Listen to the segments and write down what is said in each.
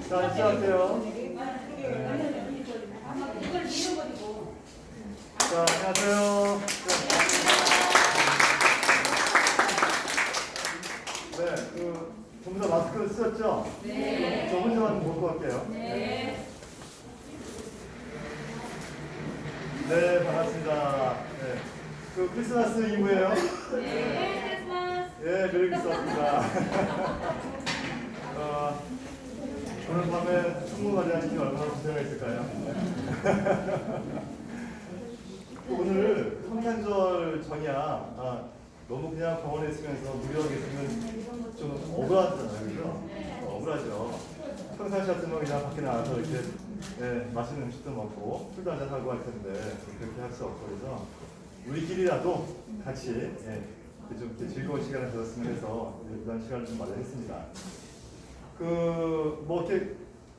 자, 시작할게요. 자, 안녕하세요. 네, 전부 다 마스크를 쓰셨죠? 네. 저 혼자만 벗고 갈게요. 네. 네, 반갑습니다. 네. 크리스마스 이브예요. 네, 크리스마스. 예, 메리 크리스마스입니다. 오늘 밤에 충무가지 하시니 얼마나 고생했을까요? 오늘 성탄절 전이야. 너무 그냥 병원에 있으면서 무료하게 있으면 좀 억울하잖아요, 그죠? 억울하죠. 평상시 같으면 그냥 밖에 나가서 이렇게 맛있는 음식도 먹고 술도 한잔 하고 할 텐데 그렇게 할 수 없고 그래서 우리끼리라도 같이 좀 이렇게 즐거운 시간을 가졌으면 해서 이런 시간을 좀 마련했습니다. 뭐 이렇게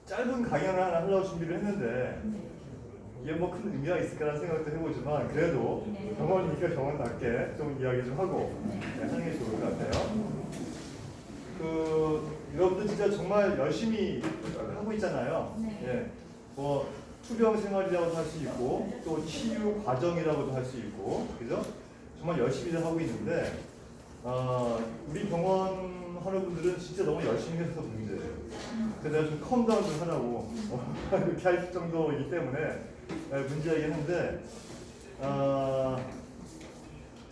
짧은 강연을 하나 하려고 준비를 했는데 이게 뭐 큰 의미가 있을까라는 생각도 해보지만 그래도 병원이니까 병원답게 좀 이야기 좀 하고 하는 게 좋을 것 같아요. 여러분들 진짜 정말 열심히 하고 있잖아요. 뭐 투병 생활이라고도 할 수 있고 또 치유 과정이라고도 할 수 있고 그죠? 정말 열심히들 하고 있는데 우리 병원 하는 분들은 진짜 너무 열심히 해서 문제예요. 그래서 내가 좀 컴다운 좀 하라고 이렇게 할 정도이기 때문에 문제이긴 한데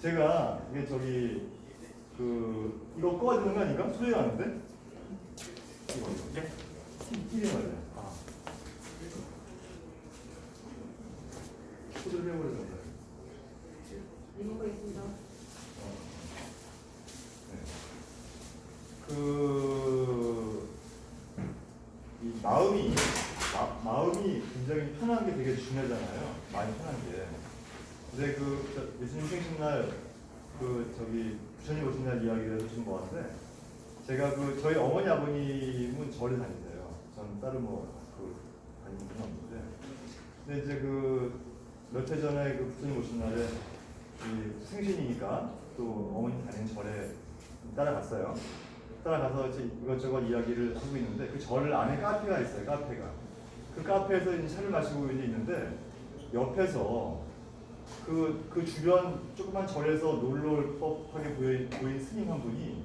제가 이게 이거 꺼야 되는 거 아닌가? 소리가 나는데? 이게 말이야. 코드를 해버리는 리모가 있습니다. 이 마음이 굉장히 편한 게 되게 중요하잖아요. 마음이 편한 게. 근데 예수님 생신날 부처님 오신 날 이야기를 해주신 것 같은데 제가 저희 어머니 아버님은 절에 다니세요. 저는 따로 다니는 건 없는데. 근데 이제 몇 해 전에 부처님 오신 날에 생신이니까 또 어머니 다니는 절에 따라갔어요. 따라가서 이제 이것저것 이야기를 하고 있는데 그 절 안에 카페가 있어요. 카페가. 그 카페에서 이제 차를 마시고 있는데 옆에서 그 주변 조그만 절에서 놀러 올 법하게 보인 스님 한 분이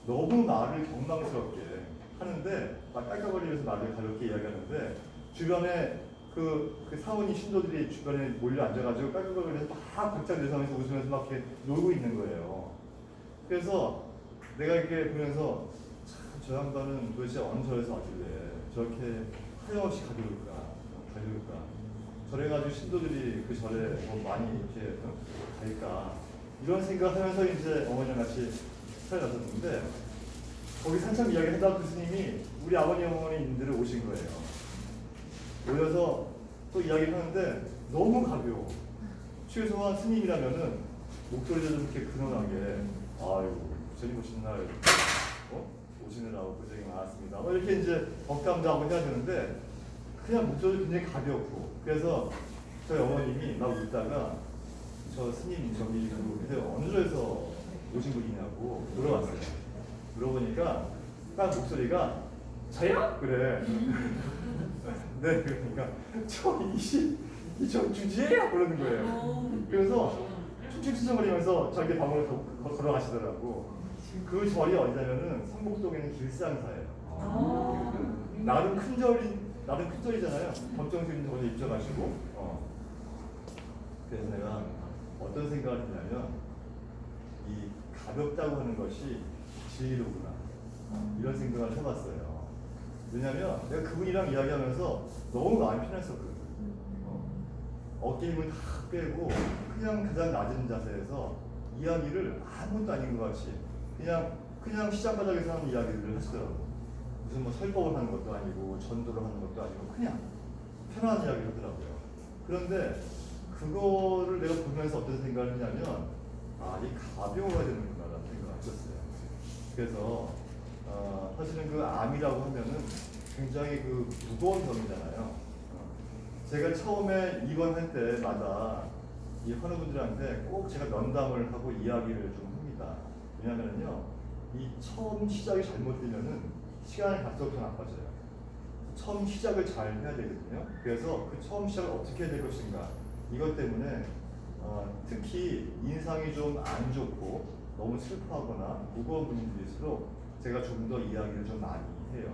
너무 말을 경망스럽게 하는데 막 깔깔거리면서 말을 가볍게 이야기하는데 주변에 그 사모님 신도들이 주변에 몰려 앉아가지고 깔깔거리면서 막 박자를 내서면서 웃으면서 막 이렇게 놀고 있는 거예요. 그래서 내가 이렇게 보면서 참 저 양반은 도대체 어느 절에서 왔길래 저렇게 하염없이 가벼울까? 저래가지고 신도들이 그 절에 많이 이렇게 갈까? 이런 생각하면서 이제 어머니랑 같이 차에 나섰는데 거기서 한참 이야기하다가 그 스님이 우리 아버님 어머니들을 오신 거예요. 모여서 또 이야기를 하는데 너무 가벼워. 최소한 스님이라면은 목소리도 좀 이렇게 근원하게 아유 부처님 오신 날 오시느라고 고생이 많았습니다. 이렇게 이제 덕담도 해야 되는데 그냥 목소리도 굉장히 가볍고 그래서 저희 어머님이 막 웃다가 저 스님 저기 어느 절에서 오신 분이냐고 물어봤어요. 물어보니까 딱 목소리가 저요? 그래. 네, 그러니까 저 주지예요? 그러는 거예요. 그래서 축축수정거리면서 저기 방으로 걸어가시더라고. 그 절이 어디냐면은 성북동에 있는 길상사예요. 나름 큰 절이잖아요. 법정스님 저번에 입혀가지고. 그래서 내가 어떤 생각을 했냐면 이 가볍다고 하는 것이 진리로구나. 이런 생각을 해봤어요. 왜냐면 내가 그분이랑 이야기하면서 너무 마음이 편했었거든. 어깨 힘을 다 빼고 그냥 가장 낮은 자세에서 이야기를 아무것도 아닌 것 같이 그냥 시장 바닥에서 하는 이야기들을 하시더라고. 무슨 뭐 설법을 하는 것도 아니고 전도를 하는 것도 아니고 그냥 편안한 이야기를 하더라고요. 그런데 그거를 내가 보면서 어떤 생각을 했냐면 이 가벼워야 되는구나라는 생각을 했었어요. 그래서 사실은 암이라고 하면은 굉장히 무거운 병이잖아요. 제가 처음에 입원할 때마다 이 환우분들한테 꼭 제가 면담을 하고 이야기를 좀 합니다. 왜냐면은요, 이 처음 시작이 잘못되면은 시간이 갈수록 더 나빠져요. 처음 시작을 잘 해야 되거든요. 그래서 그 처음 시작을 어떻게 해야 될 것인가 이것 때문에 특히 인상이 좀 안 좋고 너무 슬퍼하거나 무거운 분들일수록 제가 좀 더 이야기를 좀 많이 해요.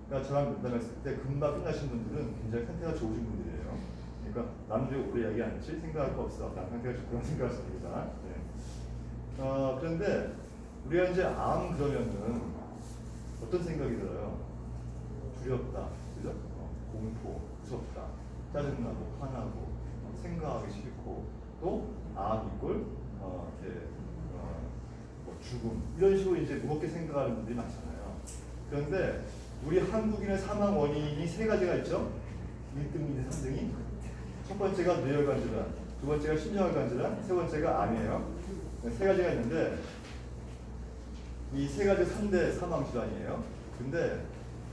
그러니까 저랑 면담했을 때 금방 끝나신 분들은 굉장히 상태가 좋으신 분들이에요. 그러니까 나는 왜 오래 이야기 안 했지? 생각할 거 없어. 난 상태가 좋구나 생각하십니다. 네. 그런데 우리가 이제 암 그러면은 어떤 생각이 들어요? 두렵다, 그죠? 공포, 무섭다, 짜증나고 화나고 생각하기 싫고 또 암 이꼴 이렇게 뭐 죽음 이런 식으로 이제 무겁게 생각하는 분들이 많잖아요. 그런데 우리 한국인의 사망 원인이 세 가지가 있죠. 1등이 3등이 첫 번째가 뇌혈관 질환, 두 번째가 심장혈관 질환, 세 번째가 암이에요. 세 가지가 있는데 이 세 가지 3대 사망 질환이에요. 근데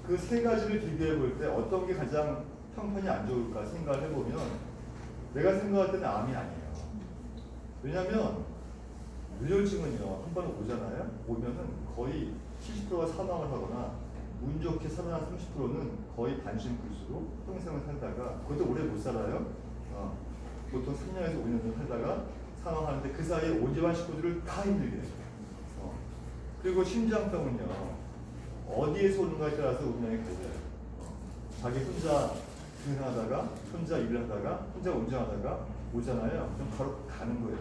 그 세 가지를 비교해 볼 때 어떤 게 가장 형편이 안 좋을까 생각을 해보면 내가 생각할 때는 암이 아니에요. 왜냐하면 뇌혈증은요 한 번 오잖아요. 오면은 거의 70%가 사망을 하거나 운 좋게 살아난 30%는 거의 반신불수로 평생을 살다가 그것도 오래 못 살아요. 보통 3년에서 5년 정도 살다가 사망하는데 그 사이에 온 집안 식구들을 다 힘들게 해요. 그리고 심장병은요 어디에서 오는가에 따라서 운명이 달라요. 자기 혼자 등산하다가 혼자 일을 하다가 혼자 운전하다가 오잖아요. 그럼 바로 가는 거예요.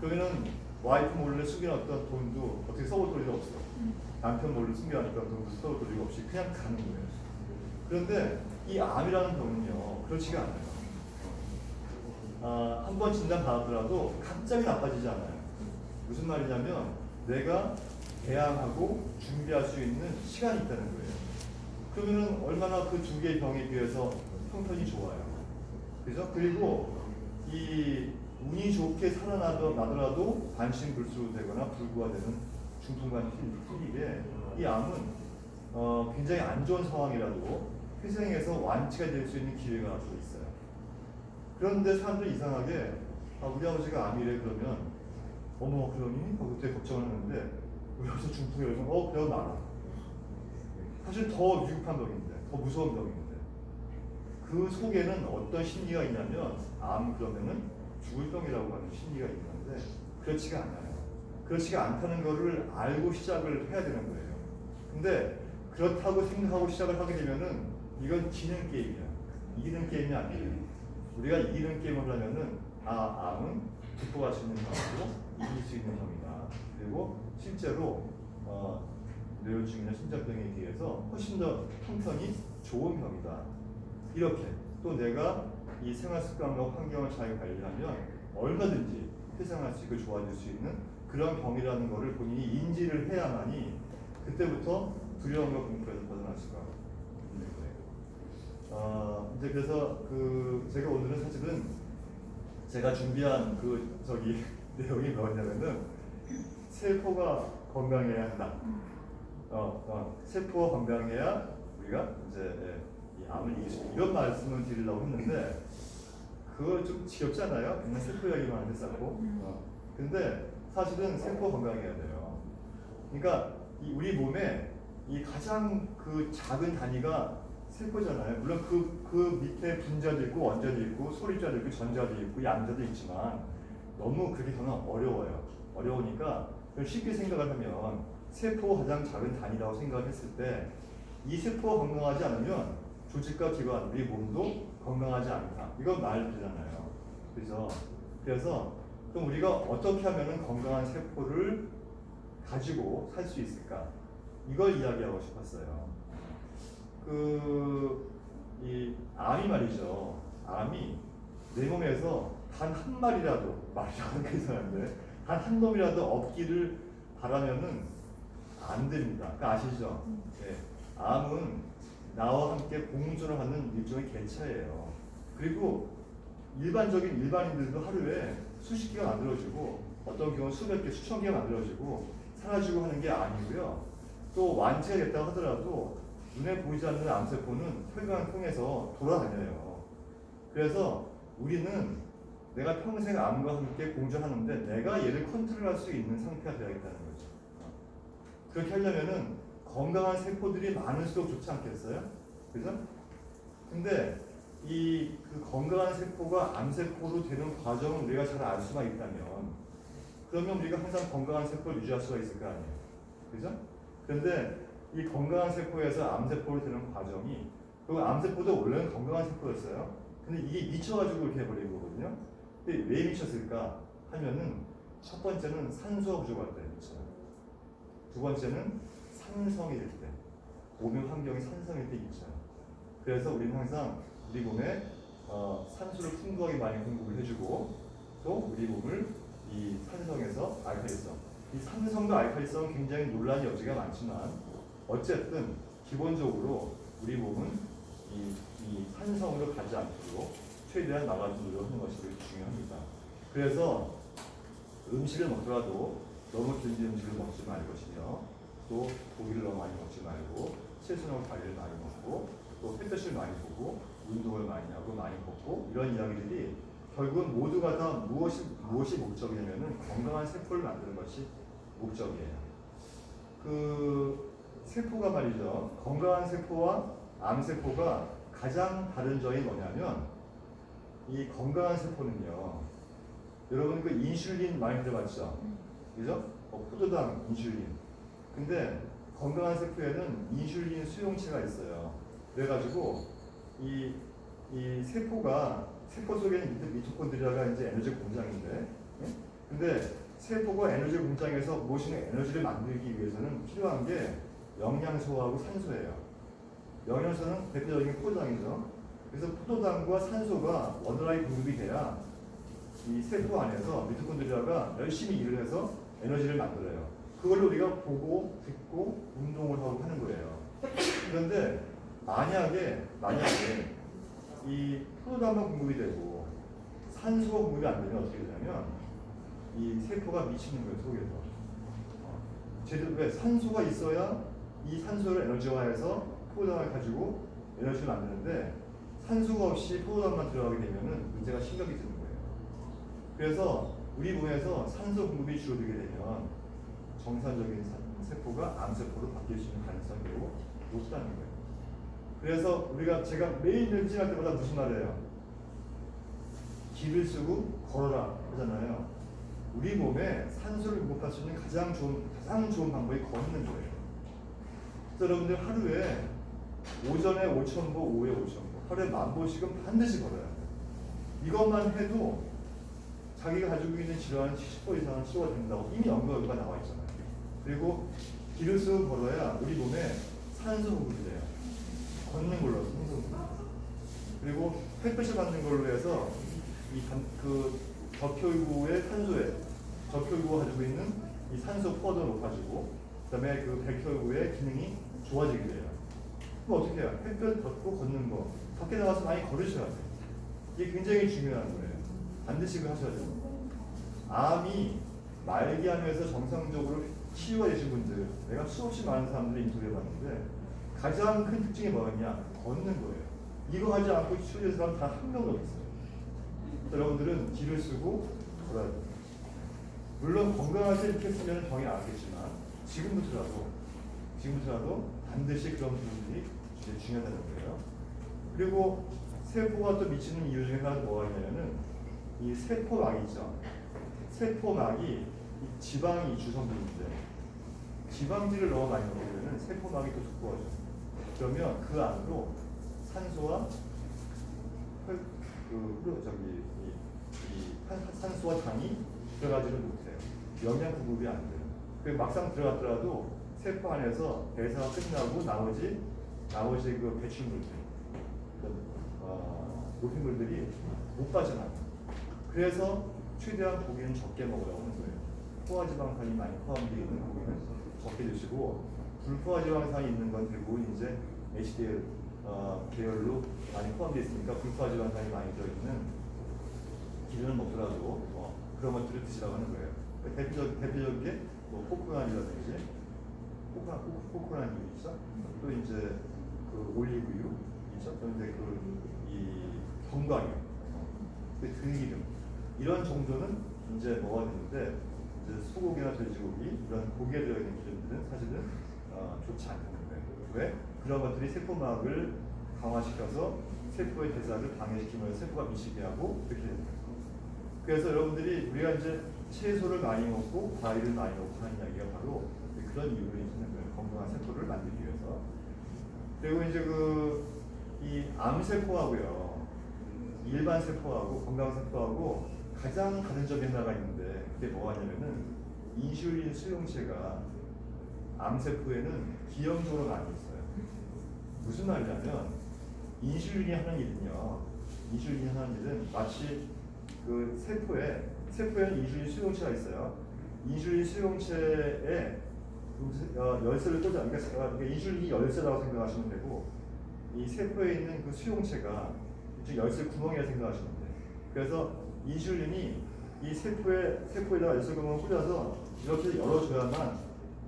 그러면은 와이프 몰래 숨겨놨던 돈도 어떻게 써볼 도리가 없어. 남편 몰래 숨겨놨던 돈도 써볼 도리가 없이 그냥 가는 거예요. 그런데 이 암이라는 병은요 그렇지가 않아요. 한 번 진단 받았더라도 갑자기 나빠지지 않아요. 무슨 말이냐면 내가 대항하고 준비할 수 있는 시간이 있다는 거예요. 그러면은 얼마나 그 두 개의 병에 비해서 형편이 좋아요. 그죠? 그리고 이 운이 좋게 살아나더라도 반신불수 되거나 불구가 되는 중풍관 필이게 이 암은 굉장히 안 좋은 상황이라도 회생해서 완치가 될 수 있는 기회가 또 있어요. 그런데 사람들이 이상하게 우리 아버지가 암이래 그러면 어머 그러니? 그때 걱정을 하는데 우리 아버지 중풍이 그러면 그래도 나라. 사실 더 위급한 병인데 더 무서운 병인데 그 속에는 어떤 심리가 있냐면 암 그러면은 죽을 병이라고 하는 심리가 있는 건데 그렇지가 않아요. 그렇지가 않다는 거를 알고 시작을 해야 되는 거예요. 근데 그렇다고 생각하고 시작을 하게 되면은 이건 지는 게임이야. 이기는 게임이 아니에요. 우리가 이기는 게임을 하려면은 암은 극복할 수 있는 병이고 이길 수 있는 병이다. 그리고 실제로 뇌혈증이나 심장병에 비해서 훨씬 더 형편이 좋은 병이다. 이렇게 또 내가 이 생활 습관과 환경을 잘 관리하면 얼마든지 회생할 수 있고 좋아질 수 있는 그런 병이라는 것을 본인이 인지를 해야만이 그때부터 두려움과 공포에서 벗어날 수가 있는 거예요. 이제 그래서 제가 오늘은 사실은 제가 준비한 내용이 뭐냐면은 세포가 건강해야 한다. 세포가 건강해야 우리가 이제 이 암을 이길 수 있다. 이런 말씀을 드리려고 했는데 그거 좀 지겹잖아요. 그냥 세포 이야기만 하는데 쌓고. 근데 사실은 세포 건강해야 돼요. 그러니까 우리 몸에 이 가장 그 작은 단위가 세포잖아요. 물론 그 밑에 분자도 있고 원자도 있고 소립자도 있고 전자도 있고 양자도 있지만 너무 그렇게 저는 어려워요. 어려우니까 쉽게 생각을 하면 세포가 가장 작은 단위라고 생각을 했을 때 이 세포가 건강하지 않으면 조직과 기관, 우리 몸도 건강하지 않다. 이건 말이 되잖아요. 그래서 그럼 우리가 어떻게 하면 건강한 세포를 가지고 살 수 있을까? 이걸 이야기하고 싶었어요. 이 암이 말이죠. 암이 내 몸에서 단 한 마리라도 말이라고 하는 이상한데 단 한 놈이라도 없기를 바라면은 안 됩니다. 그러니까 아시죠? 네. 암은 나와 함께 공존을 하는 일종의 개체예요. 그리고 일반인들도 하루에 수십 개가 만들어지고 어떤 경우는 수백 개, 수천 개가 만들어지고 사라지고 하는 게 아니고요. 또 완치가 됐다고 하더라도 눈에 보이지 않는 암세포는 혈관을 통해서 돌아다녀요. 그래서 우리는 내가 평생 암과 함께 공존하는데 내가 얘를 컨트롤할 수 있는 상태가 되어야겠다는 거죠. 그렇게 하려면은 건강한 세포들이 많을수록 좋지 않겠어요? 그죠? 근데 이 그 건강한 세포가 암세포로 되는 과정을 우리가 잘 알 수만 있다면 그러면 우리가 항상 건강한 세포를 유지할 수가 있을 거 아니에요. 그죠? 그런데 이 건강한 세포에서 암세포로 되는 과정이 그 암세포도 원래는 건강한 세포였어요. 근데 이게 미쳐가지고 이렇게 해버린 거거든요. 근데 왜 미쳤을까 하면은 첫 번째는 산소가 부족할 때 미쳐요. 두 번째는 산성이 될 때, 몸의 환경이 산성일 때 미쳐요. 그래서 우리는 항상 우리 몸에 산소를 풍부하게 많이 공급을 해주고 또 우리 몸을 이 산성에서 알칼리성, 이 산성과 알칼리성은 굉장히 논란의 여지가 많지만 어쨌든 기본적으로 우리 몸은 이 산성으로 가지 않도록 최대한 막아주는 노력하는 것이 되게 중요합니다. 그래서 음식을 먹더라도 너무 길진 음식을 먹지 말 것이며 또 고기를 너무 많이 먹지 말고 채소나 과일을 많이 먹고 또 햇볕을 많이 보고 운동을 많이 하고 많이 걷고 이런 이야기들이 결국은 모두가 다 무엇이 목적이냐면은 건강한 세포를 만드는 것이 목적이에요. 그 세포가 말이죠. 건강한 세포와 암세포가 가장 다른 점이 뭐냐면 이 건강한 세포는요. 여러분 그 인슐린 많이 들어봤죠? 그죠? 포도당 인슐린. 근데 건강한 세포에는 인슐린 수용체가 있어요. 그래가지고 이 세포가 세포 속에는 미토콘드리아가 이제 에너지 공장인데, 예? 근데 세포가 에너지 공장에서 무엇인가 에너지를 만들기 위해서는 필요한 게 영양소하고 산소예요. 영양소는 대표적인 포도당이죠. 그래서 포도당과 산소가 원활하게 공급이 돼야 이 세포 안에서 미토콘드리아가 열심히 일을 해서 에너지를 만들어요. 그걸로 우리가 보고 듣고 운동을 하고 하는 거예요. 그런데 만약에 이 포도당만 공급이 되고 산소가 공급이 안 되면 어떻게 되냐면 이 세포가 미치는 거예요, 속에서. 제대로 왜 산소가 있어야 이 산소를 에너지화해서 포도당을 가지고 에너지를 만드는데 산소가 없이 포도당만 들어가게 되면은 문제가 심각해지는 거예요. 그래서 우리 몸에서 산소 공급이 줄어들게 되면 정상적인 세포가 암세포로 바뀔 수 있는 가능성이 매우 높다는 거예요. 그래서 제가 매일 지날 때마다 무슨 말이에요? 길을 쓰고 걸어라 하잖아요. 우리 몸에 산소를 공급할 수 있는 가장 좋은 방법이 걷는 거예요. 그래서 여러분들 하루에 오전에 5,000보, 오후에 5,000보, 하루에 10,000보씩은 반드시 걸어야 돼요. 이것만 해도 자기가 가지고 있는 질환 70% 이상은 치료가 된다고 이미 연구가 나와 있잖아요. 그리고 길을 쓰고 걸어야 우리 몸에 산소 공급이 돼요. 걷는 걸로 산소 공급. 그리고 햇볕을 받는 걸로 해서 그 적혈구의 적혈구가 가지고 있는 이 산소 포화도를 높아지고 그다음에 그 백혈구의 기능이 좋아지게 돼요. 그럼 어떻게 해요? 햇볕 받고 걷는 거. 밖에 나가서 많이 걸으셔야 돼요. 이게 굉장히 중요한 거예요. 반드시 그걸 하셔야 돼요. 암이 말기암에서 정상적으로 치유가 되신 분들, 내가 수없이 많은 사람들을 인터뷰해봤는데 가장 큰 특징이 뭐였냐? 걷는 거예요. 이거 하지 않고 치유된 사람 단 한 명도 없어요. 여러분들은 길을 쓰고 걸어야 돼요. 물론 건강할 때 이렇게 쓰면 병이 낫겠지만 지금부터라도 반드시 그런 부분들이 중요하다는 거예요. 그리고 세포가 또 미치는 이유 중에 하나가 뭐가 있냐면은 이 세포막이 있죠. 세포막이 지방이 주성분인데 지방질을 너무 많이 먹으면 세포막이 또 두꺼워져요. 그러면 그 안으로 산소와 산소와 당이 들어가지를 못해요. 영양 공급이 안 돼요. 그 막상 들어갔더라도 세포 안에서 대사가 끝나고 나머지 그 배출물들, 노폐물들이 못 빠져나가요. 그래서 최대한 고기는 적게 먹으라고 하는 거예요. 포화지방산이 많이 포함되어 있는 고기는 적게 드시고 불포화지방산이 있는 건 대부분 이제 HDL 계열로 많이 포함되어 있으니까 불포화지방산이 많이 들어있는 기름을 먹더라도 그런 것들을 드시라고 하는 거예요. 대표적인 게 포크란이라든지 포크란유 있죠. 또 이제 그 올리브유 있죠. 또 이제 이 견과류, 들기름 이런 정도는 이제 먹어야 되는데 이제 소고기나 돼지고기 이런 고기에 들어있는 기름들은 사실은 좋지 않다는 거예요. 왜? 그런 것들이 세포막을 강화시켜서 세포의 대사를 방해시키면서 세포가 미치게 하고 이렇게 되는 거예요. 그래서 여러분들이 우리가 이제 채소를 많이 먹고 과일을 많이 먹고 하는 이야기가 바로 그런 이유로 있는 거예요. 건강한 세포를 만들기 위해서. 그리고 이제 이 암세포하고요, 일반 세포하고 건강 세포하고 가장 다른 점이 하나가 있는데 그게 뭐가 있냐면은 인슐린 수용체가 암세포에는 기형적으로 많이 있어요. 무슨 말이냐면 인슐린이 하는 일은 마치 그 세포에는 인슐린 수용체가 있어요. 인슐린 수용체에 열쇠를 꽂아, 그러니까 인슐린이 열쇠라고 생각하시면 되고, 이 세포에 있는 그 수용체가 즉 열쇠 구멍이라고 생각하시면 돼요. 그래서 인슐린이 이 세포에다가 열쇠 구멍을 꽂아서 이렇게 열어줘야만,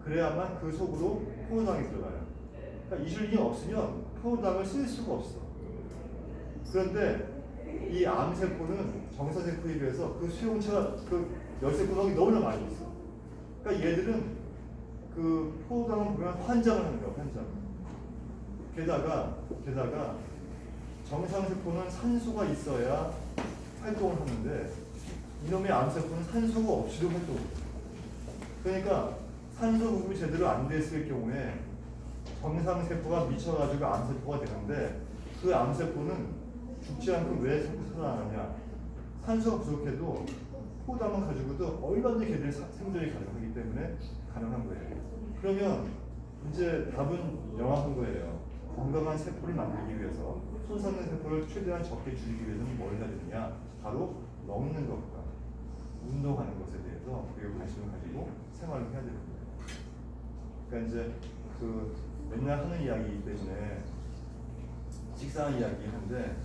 그래야만 그 속으로 포도당이 들어가요. 그러니까 인슐린이 없으면 포도당을 쓸 수가 없어. 그런데 이 암세포는 정상세포에 비해서 그 수용체가, 그 열쇠 구멍이 너무나 많이 있어. 그러니까 얘들은 그 포도당을 보면 환장을 하는 거야, 환장. 게다가 정상세포는 산소가 있어야 활동을 하는데 이놈의 암세포는 산소가 없이도 활동을 해요. 그러니까 산소 공급이 제대로 안 됐을 경우에 정상세포가 미쳐가지고 암세포가 되는데 그 암세포는 죽지 않고 왜 살아나느냐? 산소가 부족해도 포도당만 가지고도 얼마든지 걔들이 생존이 가능하기 때문에 가능한 거예요. 그러면 이제 답은 명확한 거예요. 건강한 세포를 만들기 위해서, 손상된 세포를 최대한 적게 줄이기 위해서는 뭘 해야 되느냐? 바로 먹는 것과 운동하는 것에 대해서 우리가 관심을 가지고 생활을 해야 되는 거예요. 그러니까 이제 맨날 하는 이야기이기 때문에 식상한 이야기 하는데,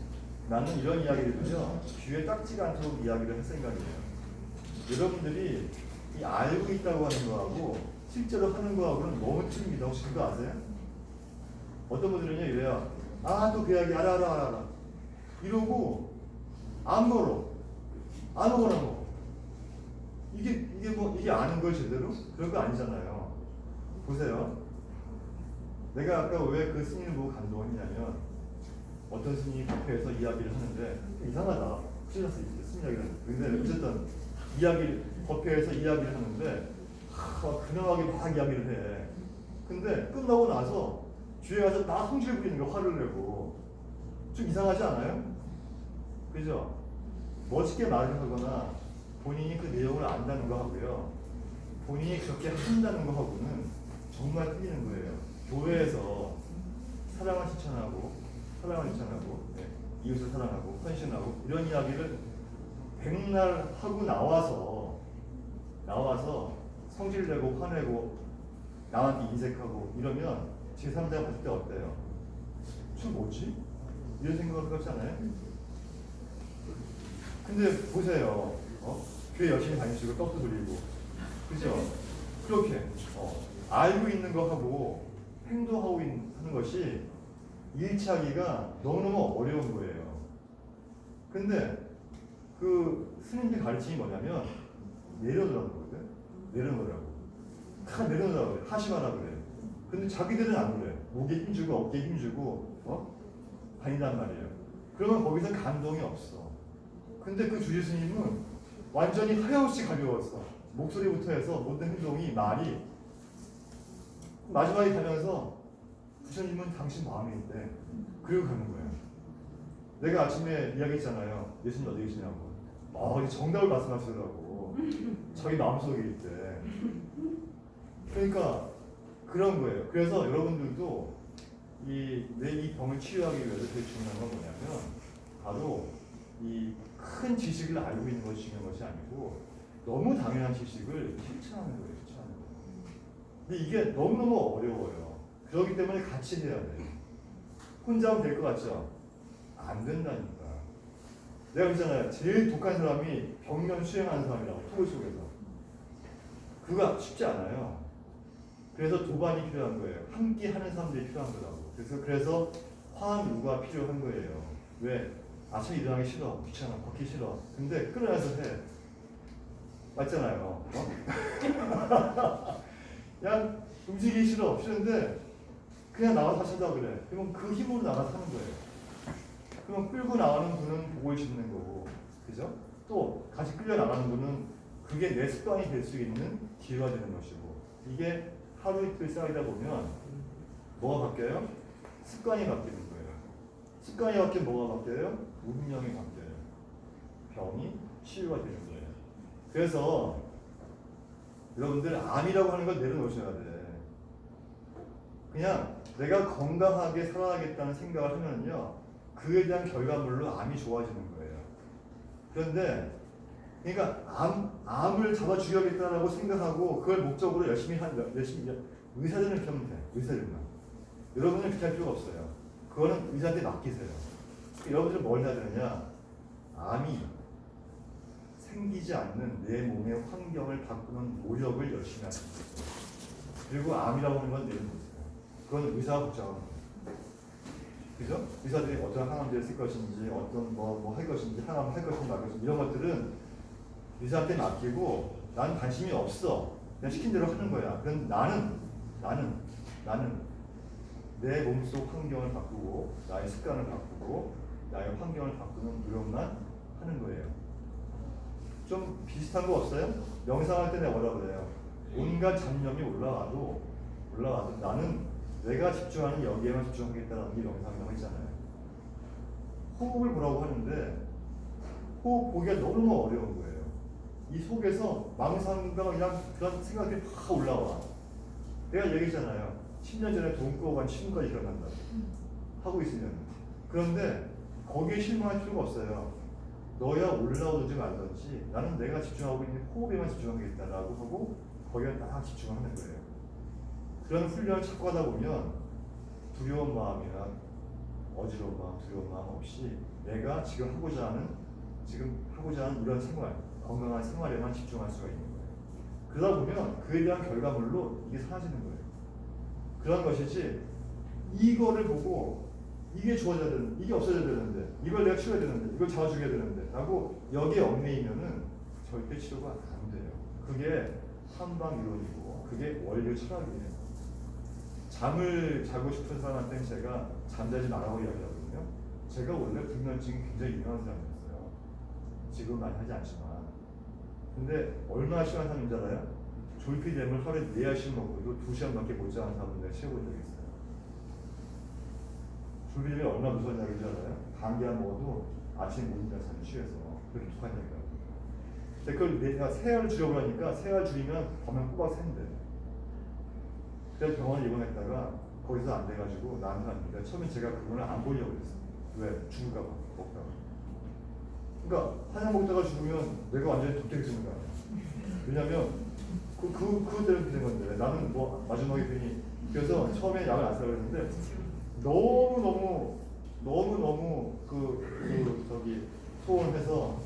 나는 이런 이야기들은요 귀에 딱지가 않도록 이야기를 할 생각이에요. 여러분들이 이 알고 있다고 하는 거하고 실제로 하는 거하고는 너무 틀립니다. 혹시 그거 아세요? 어떤 분들은요 이래요. 또 그 이야기 알아 이러고 안 걸어. 아무거나 먹어. 이게 아는 걸 제대로? 그런 거 아니잖아요. 보세요. 내가 아까 왜 그 스님을 보고 감동했냐면, 어떤 스님이 카페에서 이야기를 하는데 이상하다. 큰일 났어. 스님 이야기를 하는데. 근데 어쨌든 카페에서 이야기를 하는데 근엄하게 막 이야기를 해. 근데 끝나고 나서 뒤에 가서 나 성질 부리는 거, 화를 내고. 좀 이상하지 않아요? 그죠? 멋있게 말을 하거나 본인이 그 내용을 안다는 거 하고요, 본인이 그렇게 한다는 거 하고는 정말 틀리는 거예요. 교회에서 사랑을 실천하고 네, 이웃을 사랑하고 헌신하고 이런 이야기를 백날 하고 나와서 성질 내고 화내고 남한테 인색하고 이러면 제3자가 봤을 때 어때요? 좀 뭐지? 이런 생각을 하지 않아요? 근데 보세요. 교회 열심히 다니시고 떡도 돌리고, 그죠? 그렇게 알고 있는 거 하고 행동하고 하는 것이 일치하기가 너무너무 어려운 거예요. 근데 그 스님들 가르침이 뭐냐면 내려놓으라는 거거든. 내려놓으라고. 다 내려놓으라고 그래. 하시마라 그래. 근데 자기들은 안 그래. 목에 힘주고 어깨에 힘주고 다닌단 말이에요. 그러면 거기서 감동이 없어. 근데 그 주지 스님은 완전히 하염없이 가벼웠어. 목소리부터 해서 모든 행동이, 말이. 마지막에 가면서 부처님은 당신 마음에 있대. 그리고 가는 거예요. 내가 아침에 이야기했잖아요. 예수님 어디 계시냐고. 정답을 말씀하시더라고. 자기 마음속에 있대. 그러니까 그런 거예요. 그래서 여러분들도 이 병을 치유하기 위해서 되게 중요한 건 뭐냐면, 바로 이 큰 지식을 알고 있는 것이 중요한 것이 아니고 너무 당연한 지식을 실천하는 거예요. 근데 이게 너무너무 어려워요. 그렇기 때문에 같이 해야 돼요. 혼자 하면 될 것 같죠? 안 된다니까. 내가 그랬잖아요. 제일 독한 사람이 벽면 수행하는 사람이라고, 토굴 속에서. 그거 쉽지 않아요. 그래서 도반이 필요한 거예요. 함께 하는 사람들이 필요한 거라고. 그래서 화합유가 필요한 거예요. 왜? 아침에 일어나기 싫어, 귀찮아, 걷기 싫어. 근데 끌어내서 해. 맞잖아요. 그냥 움직이기 싫은데 그냥 나와서 하시다 그래. 그러면 그 힘으로 나가서 하는 거예요. 그럼 끌고 나가는 분은 복을 짓는 거고, 그죠? 또 같이 끌려 나가는 분은 그게 내 습관이 될 수 있는 기회가 되는 것이고, 이게 하루 이틀 쌓이다 보면 뭐가 바뀌어요? 습관이 바뀌는 거예요. 습관이 바뀌면 뭐가 바뀌어요? 운명이 바뀌어요. 병이 치유가 되는 거예요. 그래서 여러분들 암이라고 하는 걸 내려놓으셔야 돼. 그냥 내가 건강하게 살아야겠다는 생각을 하면요, 그에 대한 결과물로 암이 좋아지는 거예요. 그런데 그러니까 암을 잡아 죽여야겠다라고 생각하고 그걸 목적으로 열심히 의사들은 그렇게 하면 돼. 의사들만. 여러분은 그렇게 할 필요가 없어요. 그거는 의사한테 맡기세요. 여러분들은 뭘 해야 되느냐? 암이 생기지 않는 내 몸의 환경을 바꾸는 노력을 열심히 하는 거예요. 그리고 암이라고 하는 건 내려놓으세요. 그건 의사가 걱정하는 거예요. 그죠? 의사들이 어떤 항암제를 쓸 것인지, 어떤 뭐 할 것인지, 항암 할 것인지 말 것인지 이런 것들은 의사한테 맡기고 나는 관심이 없어. 그냥 시킨 대로 하는 거야. 그럼 나는 내 몸속 환경을 바꾸고 나의 습관을 바꾸고 나의 환경을 바꾸는 노력만 하는 거예요. 좀 비슷한 거 없어요? 명상할 때 내가 뭐라 그래요? 온갖 잡념이 올라와도 나는 내가 집중하는 여기에만 집중하겠다는 게 명상이라고 했잖아요. 호흡을 보라고 하는데 호흡 보기가 너무 어려운 거예요. 이 속에서 망상과 그냥 그런 생각이 다 올라와. 내가 얘기했잖아요. 10년 전에 돈 꾸어간 친구까지 기억난다고 하고 있으면. 그런데 거기에 실망할 필요가 없어요. 너야 올라오든지 말든지 나는 내가 집중하고 있는 호흡에만 집중하겠다라고 하고 거기에 딱 집중하는 거예요. 그런 훈련을 찾고 하다 보면 두려운 마음이나 어지러운 마음, 두려운 마음 없이 내가 지금 하고자 하는 이런 생활, 건강한 생활에만 집중할 수가 있는 거예요. 그러다 보면 그에 대한 결과물로 이게 사라지는 거예요. 그런 것이지 이거를 보고 이게 좋아져야 되는데, 이게 없어져야 되는데, 이걸 내가 치워야 되는데, 이걸 잡아주게 되는데 라고 여기에 얽매이면은 절대 치료가 안 돼요. 그게 한방 이론이고 그게 원료 철학이에요. 잠을 자고 싶은 사람한테는 제가 잠자지 말라고 이야기하거든요. 제가 원래 불면증이 굉장히 유명한 사람이었어요. 지금 많이 하지 않지만. 근데 얼마나 심한 사람인지 알아요? 졸피뎀을 하루에 4알씩 먹고도 2시간밖에 못 자는 사람을 내가 치워본 적이 있어요. 졸피뎀이 얼마나 무서운 약인지 알아요? 감기 안 먹어도 아침에 못 일어나는 사람이 취해서 그렇게 독한 약이라고. 그걸 내가 3알 주려고 하니까 3알 줄이면 범행 꼬박 샌대. 그래서 병원에 입원했다가 거기서 안 돼가지고 나한테 왔는데 처음에 제가 그거는 안 보려고 그랬어요. 왜? 죽을까봐 먹다가. 그러니까 한약 먹다가 죽으면 내가 완전히 독되겠는 거 아니야. 왜냐면 그것 때문에 된 건데 나는 뭐 마지막에 괜히 그래서 처음에 약을 안 쓰려고 했는데 너무 저기 소원을 해서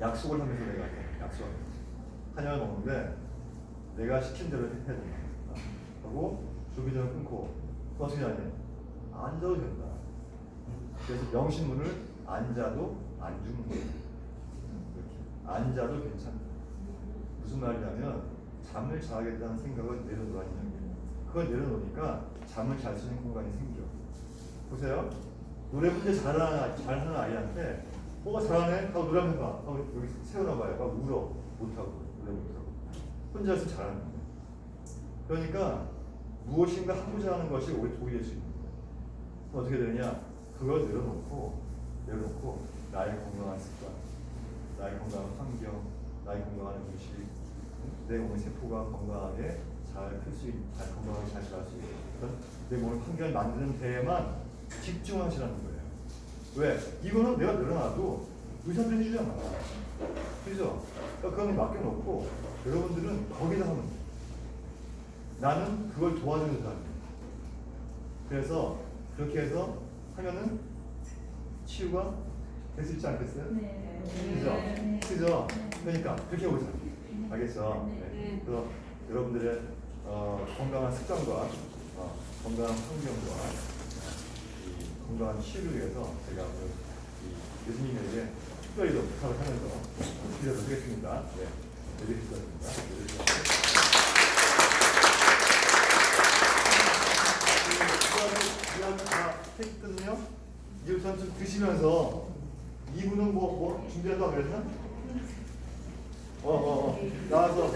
약속을 하면서 내가 약속하면서 한약을 먹는데 내가 시킨 대로 해야 된다 하고 조기전을 끊고 또 어떻게 하냐 앉아도 된다. 그래서 명심문을 앉아도 안 죽는 거예요. 앉아도 괜찮다. 무슨 말이냐면 잠을 자겠다는 생각을 내려놓으라는 얘기예요. 그걸 내려놓으니까 잠을 잘 수 있는 공간이 생겨. 보세요. 노래 문제 잘하는 아이한테 뭐가 잘하네? 하고 노래 한번 해봐. 하고 여기 세워놔봐요. 막 울어. 못하고 노래 못하고 혼자서 잘하는 거예요. 그러니까 무엇인가 하고자 하는 것이 오히려 독이 될 수 있는 거예요. 어떻게 되느냐? 그걸 내려놓고 나의 건강한 습관, 나의 건강한 환경, 나의 건강한 음식, 내 몸의 세포가 건강하게 잘 클 수 있는, 건강하게 잘 자랄 수 있는 내 몸의 환경을 만드는 데에만 집중하시라는 거예요. 왜? 이거는 내가 늘어나도 의사들이 해주잖아. 그죠? 그러니까 그거는 맡겨놓고 여러분들은 거기다 하면 돼요. 나는 그걸 도와주는 사람이에요. 그래서 그렇게 해서 하면은 치유가 될 수 있지 않겠어요? 네. 그죠? 그죠? 그러니까 그렇게 해보자. 알겠죠? 네. 그래서 여러분들의 건강한 습관과 건강한 환경과 건강한 치유를 위해서 제가 오늘 예수님에게 특별히 부탁을 하면서 기도를 하겠습니다. 네, 예배드리겠습니다. 했거든요. 이제부터는 좀 드시면서 2부는 뭐 준비한다고 그랬나? 나와서